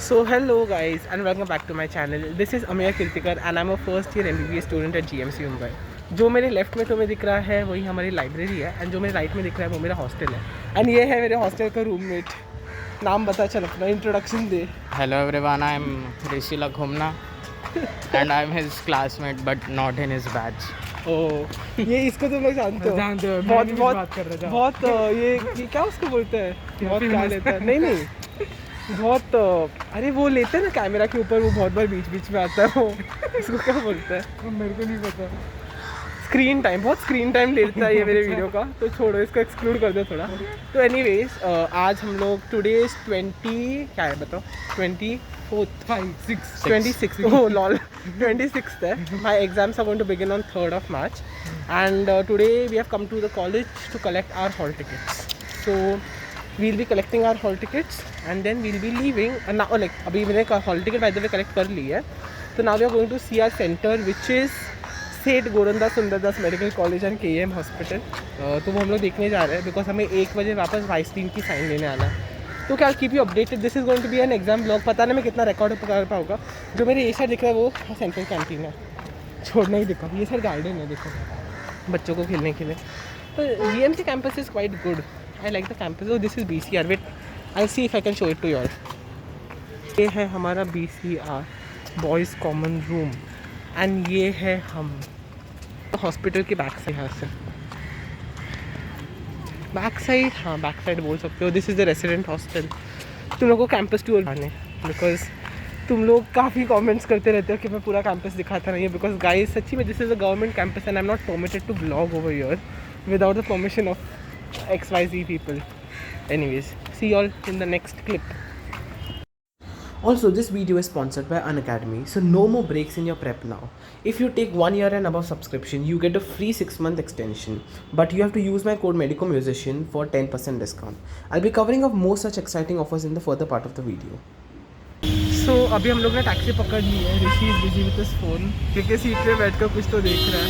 So hello guys and welcome back to my channel. This is Ameya Kirtikar and I'm a first year MBBS student at GMC Mumbai. जो मेरे left में तुम्हें दिख रहा है वही हमारी लाइब्रेरी है एंड जो मेरे राइट में दिख रहा है वो मेरा हॉस्टल है एंड ये है मेरे हॉस्टल का रूममेट. नाम बता चल अपना, introduction they. Hello everyone, I am Rishi Lakhumna and I am his classmate but not in his batch. ओह ये इसको तुम लोग जानते हो? जानते हो, बहुत मैं भी बहुत बात कर रहा था। बहुत ये क्या उसको बोलते हैं, बहुत क्या लेता है, नहीं बहुत अरे वो लेते हैं ना कैमरा के ऊपर, वो बहुत बार बीच बीच में आता है, वो इसको क्या बोलते हैं? मेरे को नहीं पता। स्क्रीन टाइम, बहुत स्क्रीन टाइम लेता है ये मेरे वीडियो का, तो छोड़ो इसको, एक्सक्लूड कर दो थोड़ा. तो एनीवेज आज हम लोग टुडे इज 20 क्या है बताओ, 26 oh lol 26th है. My exams are going to begin on 3rd of March and today we have come to the college to collect our hall tickets. So we'll be collecting our hall tickets and then we'll be leaving now. Like अभी मैंने hall ticket by the way collect कर ली है, तो now we are going to see our center which is Seth Gordhandas Sunderdas medical college and KEM hospital. तो वो हम लोग देखने जा रहे हैं बिकॉज हमें 1 बजे वापस वाइस टीम की साइन लेने आना है. तो क्या keep you updated. This is going to be an exam vlog. पता नहीं मैं कितना रिकॉर्ड कर पाऊंगा. जो मेरे ये साइड दिख रहा है वो सेंट्रल कैंटीन है, छोड़ना ही दिखा. ये साइड गार्डन है देखो बच्चों को खेलने के लिए. तो GMC campus is quite good. I like the campus. This is BCR. Wait I see if I can show it to your. ये है हमारा BCR boys common room and ये है हम हॉस्पिटल के बैक से, यहाँ से बैक साइड, हाँ बैक साइड बोल सकते हो. This is the resident hostel. तुम लोगों को कैंपस टूर आने बिकॉज तुम लोग काफ़ी कमेंट्स करते रहते हो कि मैं पूरा कैंपस दिखाता नहीं है. बिकॉज गाइस सच्ची में this is a government campus and I am not permitted to vlog over here without the permission of XYZ people. Anyways, see you all in the next clip. Also, this video is sponsored by Unacademy, so no more breaks in your prep now. If you take 1 year and above subscription, you get a free 6-month extension. But you have to use my code MEDICOMUSICIAN for 10% discount. I'll be covering up more such exciting offers in the further part of the video. So, अभी हम लोग ने taxi पकड़ ली है. Rishi is busy with his phone क्योंकि seat पे बैठ कर कुछ तो देख रहा है.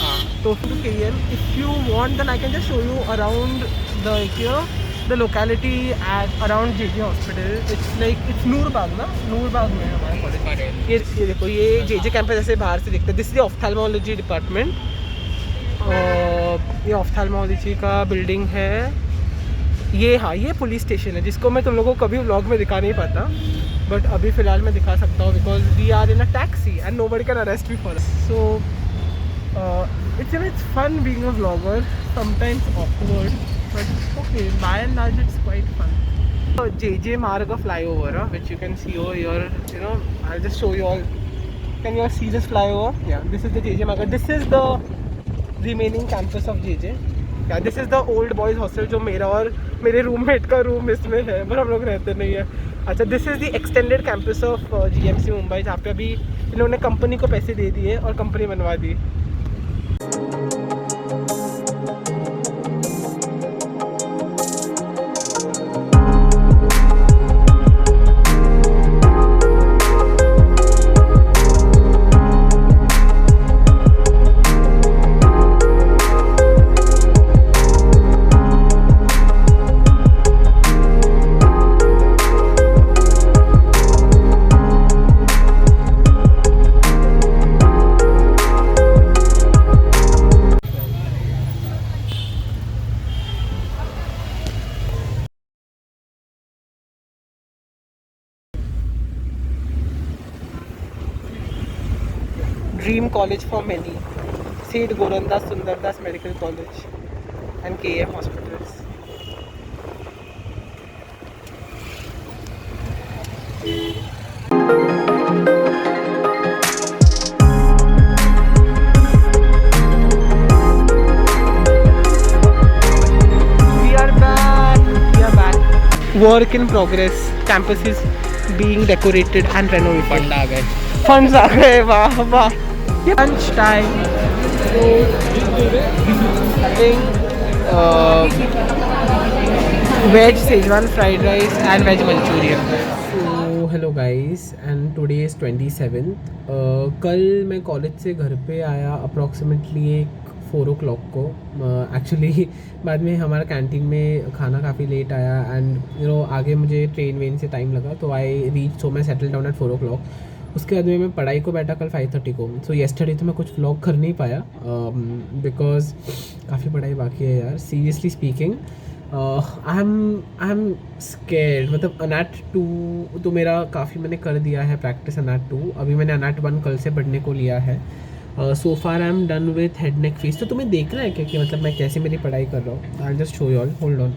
हाँ तो KEM, if you want then I can just show you around the locality at around JJ hospital. It's like it's Noorbagh ना, नूरबाग में हमारा कॉलेज. ये देखो ये JJ कैंपस ऐसे बाहर से दिखता है. This is ophthalmology department. ये ऑफ्थेल्मोलॉजी का बिल्डिंग है. ये हाँ ये पुलिस स्टेशन है जिसको मैं तुम लोगों को कभी व्लॉग में दिखा नहीं पाता बट अभी फ़िलहाल मैं दिखा सकता हूँ because we are in a taxi and nobody can arrest me for us. So it's fun being a vlogger, sometimes awkward but okay, by and large it's quite fun. So JJ Marga flyover which you can see over here, you know, I'll just show you all. Can you all see this flyover? Yeah, this is the JJ Marga. This is the remaining campus of JJ. Yeah, this is the old boys hostel जो मेरा और मेरे roommate का room इसमें है पर हम लोग रहते नहीं है. अच्छा, this is the extended campus of GMC Mumbai जहाँ पे अभी इन्होंने कंपनी को पैसे दे दिए और कंपनी बनवा दी. Dream college for many, Seeth Gorandas Sundardas Medical College and KEM hospitals. We are back. Work in progress. Campus is being decorated and renovated. Fund आ गए. Funds आ गए. वाह वाह. Lunch time. So I think veg Szechuan fried rice and veg Manchurian. So hello guys and today is 27th. कल मैं college से घर पे आया अप्रॉक्सीमेटली एक 4 o'clock को. एक्चुअली बाद में हमारा कैंटीन में खाना काफ़ी लेट आया एंड आगे मुझे ट्रेन वेन से टाइम लगा, तो आई रीच, सो मैं सेटल डाउन एट 4 o'clock. उसके बाद में मैं पढ़ाई को बैठा कल 5:30 को. सो येस्टरडे तो मैं कुछ व्लॉग कर नहीं पाया बिकॉज काफ़ी पढ़ाई बाकी है यार, seriously speaking. I am scared. मतलब अनैट 2 तो मेरा काफ़ी मैंने कर दिया है प्रैक्टिस. अनैट 2 अभी मैंने अनैट 1 कल से पढ़ने को लिया है. So far I am done with head neck face. तो तुम्हें देखना है क्या कि मतलब मैं कैसे मेरी पढ़ाई कर रहा हूँ? I just show you all, hold on.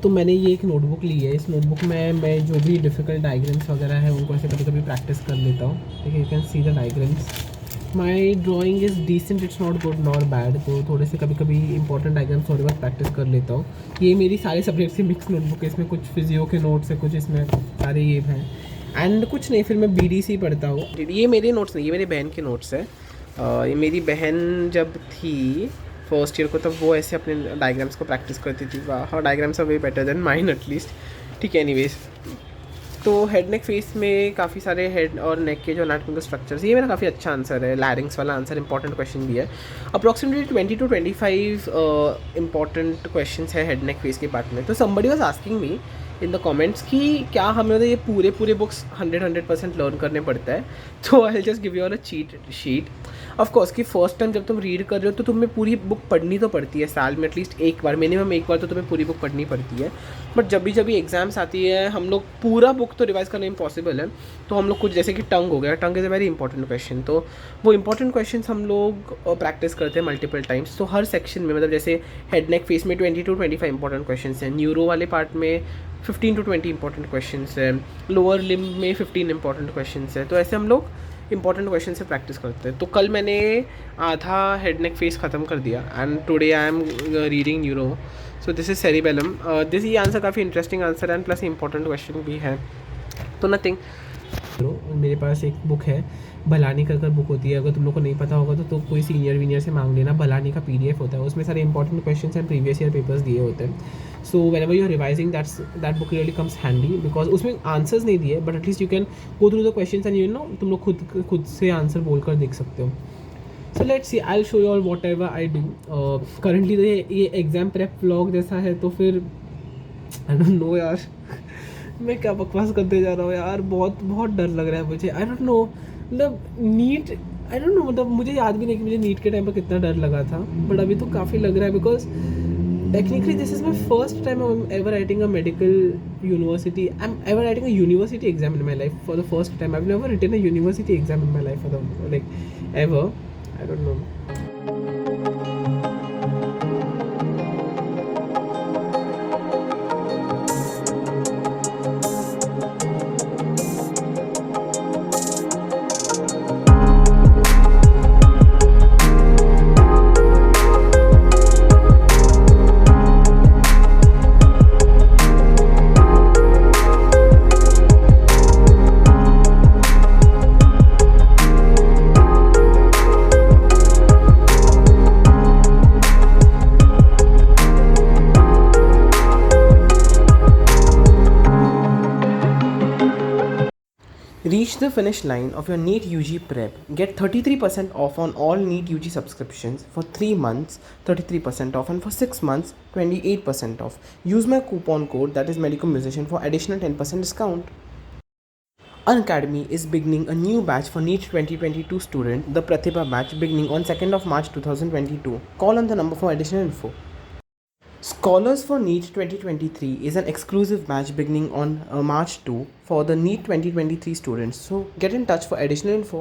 तो मैंने ये एक नोटबुक ली है. इस नोटबुक में मैं जो भी डिफ़िकल्ट डायग्राम्स वगैरह है उनको ऐसे कभी कभी प्रैक्टिस कर लेता हूँ. ठीक है, you can see the diagrams. My drawing is decent, it's not good nor bad. तो थोड़े से कभी कभी इंपॉर्टेंट डायग्राम्स थोड़ी बहुत प्रैक्टिस कर लेता हूँ. ये मेरी सारे सब्जेक्ट से मिक्स नोटबुक है. इसमें कुछ फिजियो के नोट्स है, कुछ इसमें सारे ये हैं एंड कुछ नहीं. फिर मैं BDC पढ़ता हूँ. ये मेरे नोट्स नहीं, ये मेरी बहन के नोट्स है. ये मेरी बहन जब थी फर्स्ट ईयर को, तब वो ऐसे अपने डायग्राम्स को प्रैक्टिस करती थी. वाह, diagrams are way better than mine at least. ठीक है, एनीवेज. तो हेड नेक फेस में काफ़ी सारे हेड और नेक के जो एनाटॉमिकल स्ट्रक्चर्स, ये मेरा काफ़ी अच्छा आंसर है. लैरिंग्स वाला आंसर इंपॉर्टेंट क्वेश्चन भी है. अप्रॉक्सीमेटली 20 to 25 इंपॉर्टेंट क्वेश्चन है हेड नेक फेस के पार्ट में. तो somebody was asking me in the comments कि क्या हमें ये पूरे बुक्स 100% लर्न करने पड़ता है. तो I just give you all a cheat sheet. Of course कि फर्स्ट टाइम जब तुम रीड कर रहे हो तो तुम्हें पूरी बुक पढ़नी तो पड़ती है. साल में एटलीस्ट एक बार, मिनिमम एक बार तो तुम्हें पूरी बुक पढ़नी पड़ती है. बट जब भी एग्जाम्स आती है, हम लोग पूरा बुक तो रिवाइज करना इम्पॉसिबल है. तो हम लोग कुछ, जैसे कि टंग हो गया, टंग is a very important question. तो वो इंपॉर्टेंट क्वेश्चन हम लोग प्रैक्टिस करते हैं मल्टीपल टाइम्स. तो हर सेक्शन में, मतलब जैसे हेड नेक फेस में 20 to 25 इंपॉर्टेंट क्वेश्चन हैं. न्यूरो वाले पार्ट में 15 to 20 इंपॉर्टेंट क्वेश्चन है. लोअर लिम्ब में 15 इंपॉर्टेंट क्वेश्चन है. तो ऐसे हम लोग इंपॉर्टेंट क्वेश्चन से प्रैक्टिस करते हैं. तो कल मैंने आधा हेड नेक फेस ख़त्म कर दिया and today I am reading neuro. So this is cerebellum. This ये आंसर काफ़ी interesting answer and plus important question भी है. तो नथिंग. मेरे पास एक बुक है, भलानी कर बुक होती है. अगर तुम लोग को नहीं पता होगा तो कोई सीनियर वीनियर से मांग लेना. भलानी का PDF होता है, उसमें सारे important question and previous year papers दिए होते हैं. So whenever you are revising that book really comes handy because उसमें आंसर्स नहीं दिए, but at least you can go through the question and तुम लोग खुद से आंसर बोल कर देख सकते हो. सो let's C, I will show you all what ever I do. Currently ये एग्जाम प्रेप व्लॉग जैसा है, तो फिर आई डोंट नो यार मैं क्या बकवास करते जा रहा हूँ यार. बहुत डर लग रहा है मुझे. आई डोंट नो, मतलब नीट, आई डोंट नो, मतलब मुझे याद भी नहीं कि मुझे नीट के टाइम पर कितना डर लगा था. बट अभी तो काफ़ी लग रहा है because technically this is my first time I am ever writing a medical university. I am ever writing a university exam in my life for the first time. I have never written a university exam in my life for the like ever. I don't know. Reach the finish line of your NEET UG prep. Get 33% off on all NEET UG subscriptions for 3 months, 33% off, and for 6 months, 28% off. Use my coupon code, that is Medical Musician, for additional 10% discount. Unacademy is beginning a new batch for NEET 2022 student, the Pratibha batch, beginning on 2nd of March 2022. Call on the number for additional info. Scholars for NEET 2023 is an exclusive batch beginning on March 2 for the NEET 2023 students. So get in touch for additional info.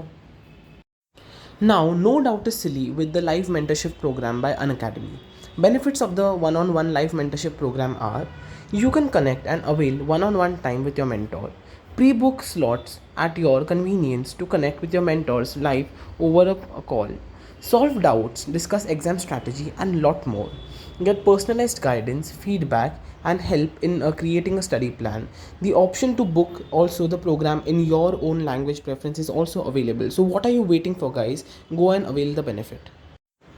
Now, no doubt is silly with the live mentorship program by Unacademy. Benefits of the one-on-one live mentorship program are: you can connect and avail one-on-one time with your mentor, pre-book slots at your convenience to connect with your mentors live over a call, solve doubts, discuss exam strategy, and lot more. Get personalized guidance, feedback, and help in creating a study plan. The option to book also the program in your own language preference is also available. So what are you waiting for, guys? Go and avail the benefit.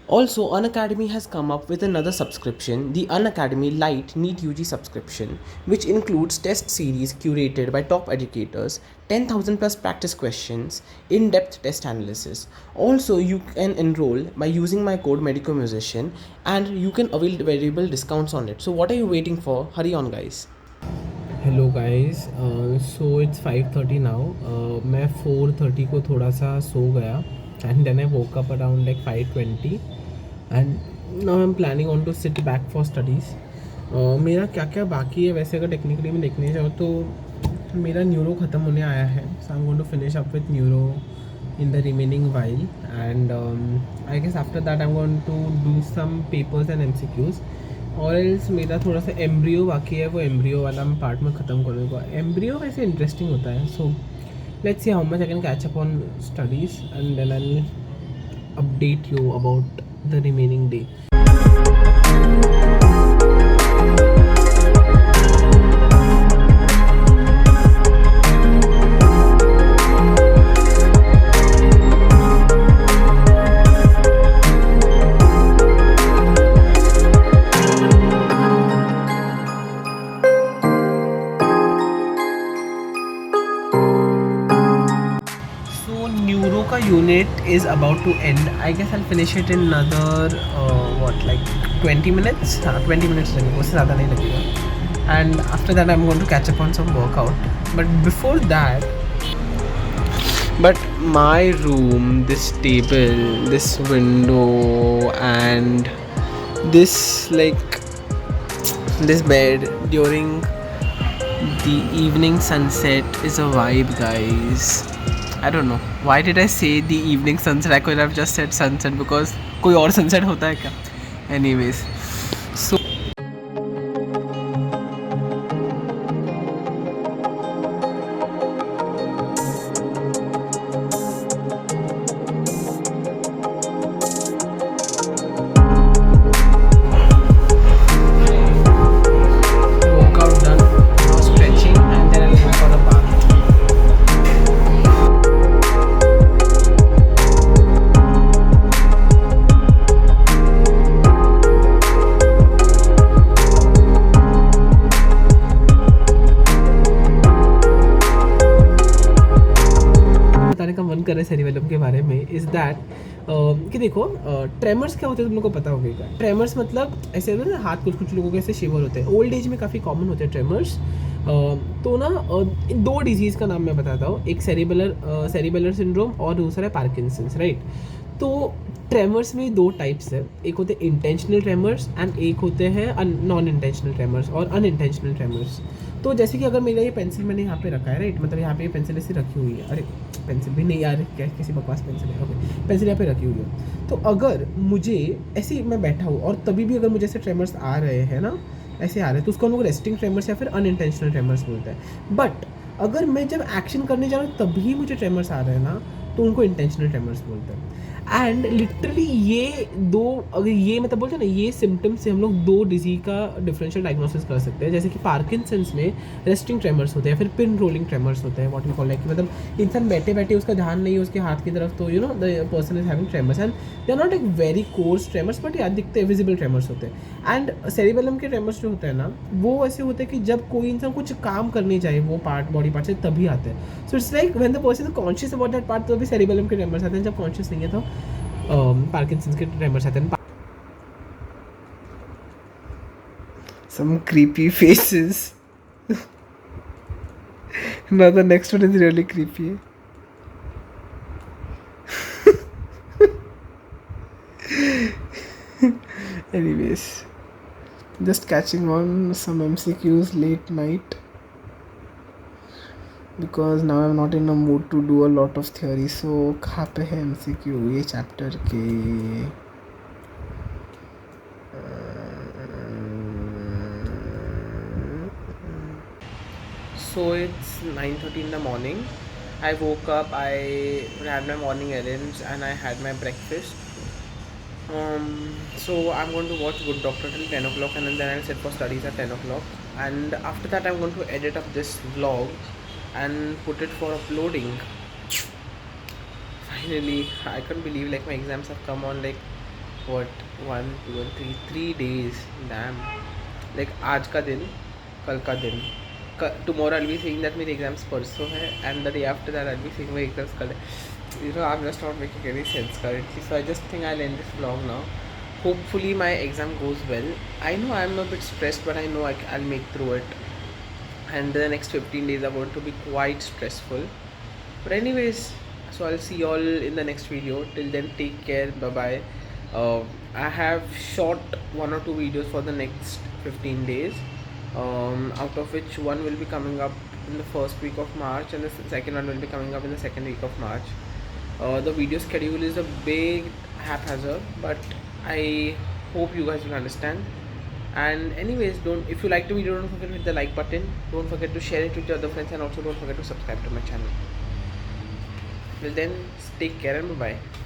Also, Unacademy has come up with another subscription, the Unacademy Lite NEET UG subscription, which includes test series curated by top educators, 10,000 plus practice questions, in depth test analysis. Also, you can enroll by using my code MEDICOMUSICIAN and you can avail variable discounts on it. So, what are you waiting for? Hurry on, guys. Hello guys, so it's 5:30 now. मैं 4:30 को थोड़ा सा सो गया and then I woke up around like 5:20 and now I am planning on to sit back for studies. मेरा क्या क्या बाकी है वैसे अगर टेक्निकली मैं देखने जाऊँ तो मेरा न्यूरो ख़त्म होने आया है. So I am going to finish up with neuro in the remaining while, and I guess after that I'm going to do some papers and MCQs. और एल्स मेरा थोड़ा सा एम्ब्रियो बाकी है, वो एम्ब्रियो वाला मैं पार्ट में ख़त्म करूँगा. एम्ब्रियो वैसे इंटरेस्टिंग होता है. So let's see how much I can catch up on studies and then I update you about the remaining day. Unit is about to end. I guess I'll finish it in another like 20 minutes. 20 minutes लगेगा, उससे ज़्यादा नहीं लगेगा. And after that I'm going to catch up on some workout. But before that, my room, this table, this window, and this bed during the evening sunset is a vibe, guys. I don't know why did I say the evening sunset. I could have just said sunset because कोई और sunset होता है क्या? Anyways, so workout done. Now stretching and then I'll go for the bath. कर रहे cerebellum के बारे में इज़ दैट कि देखो ट्रेमर्स क्या होते हैं तुम लोग को पता होगा. ट्रेमर्स मतलब ऐसे होता है ना, हाथ कुछ कुछ लोगों के ऐसे शिवर होते हैं. ओल्ड एज में काफ़ी कॉमन होते हैं ट्रेमर्स. तो ना दो डिजीज़ का नाम मैं बताता हूँ. एक सेरिबेलर सिंड्रोम और दूसरा है पार्किंसंस, राइट. तो ट्रेमर्स में दो टाइप्स है. एक होते हैं इंटेंशनल ट्रेमर्स एंड एक होते हैं नॉन इंटेंशनल ट्रेमर्स और अनइंटेंशनल ट्रेमर्स. तो जैसे कि अगर मेरा ये पेंसिल मैंने यहाँ पे रखा है, राइट, मतलब यहाँ पे ये पेंसिल ऐसी रखी हुई है. अरे पेंसिल भी नहीं यार, क्या किसी बकवास पेंसिल है. ओके, पेंसिल यहाँ पे रखी हुई है. तो अगर मुझे ऐसे मैं बैठा हूँ और तभी भी अगर मुझे ऐसे ट्रेमर्स आ रहे हैं ना, ऐसे आ रहे हैं, तो उसको हम लोग रेस्टिंग ट्रेमर्स या फिर अनइंटेंशनल ट्रेमर्स बोलते हैं. बट अगर मैं जब एक्शन करने जा रहा हूँ तभी मुझे ट्रेमर्स आ रहे हैं ना, तो उनको इंटेंशनल ट्रेमर्स बोलते हैं. एंड लिटरली ये दो, अगर ये मतलब बोलते हैं ना, ये सिम्टम्स से हम लोग दो डिजीज का डिफरेंशियल डायग्नोसिस कर सकते हैं. जैसे कि पार्किंसंस में रेस्टिंग ट्रेमर्स होते हैं, फिर पिन रोलिंग ट्रेमर्स होते हैं, व्हाट वी कॉल, लाइक मतलब इंसान बैठे बैठे उसका ध्यान नहीं है उसके हाथ की तरफ, तो you know the person is having tremors and they are not एक वेरी कोर्स ट्रेमर्स, बट यार दिखते हैं, विजिबल ट्रेमर्स होते हैं. एंड सेरिबेलम के ट्रेमर्स जो होते हैं ना, वो ऐसे होते हैं कि जब कोई इंसान कुछ काम करने जाए वो पार्ट, बॉडी पार्ट से, तभी आते हैं. So it's like when the person is conscious about that part, तो भी सेरिबेलम के ट्रेमर्स आते हैं. जब कॉन्शियस नहीं है तो पार्किंसंस के ट्रेमर्स आते हैं. Some creepy faces. Now the next one is really creepy. Anyways, just catching on some MCQs late night because now I'm not in a mood to do a lot of theory. So कहाँ पे है MCQ ये chapter के? So it's 9:30 in the morning. I woke up, I had my morning errands and I had my breakfast. So I'm going to watch Good Doctor till 10 o'clock and then I'll sit for studies at 10 o'clock. And after that I'm going to edit up this vlog and put it for uploading. Finally, I can't believe like my exams have come on like what 1 2 and 3 days, damn. Like आज का दिन, कल का दिन, tomorrow I'll be saying that मेरे exams परसों है, and the day after that I'll be saying मेरे exams कल है. You know, I'm just not making any sense currently, so I just think I'll end this vlog now. Hopefully my exam goes well. I know I'm a bit stressed, but I know I'll make through it. And the next 15 days are going to be quite stressful. But anyways, so I'll see you all in the next video. Till then, take care. Bye bye. I have shot 1 or 2 videos for the next 15 days, out of which one will be coming up in the first week of March, and the second one will be coming up in the second week of March. The video schedule is a big haphazard, but I hope you guys will understand. And anyways, don't, if you like the video, don't forget to hit the like button, don't forget to share it with your other friends, and also don't forget to subscribe to my channel. Till then, take care and bye bye.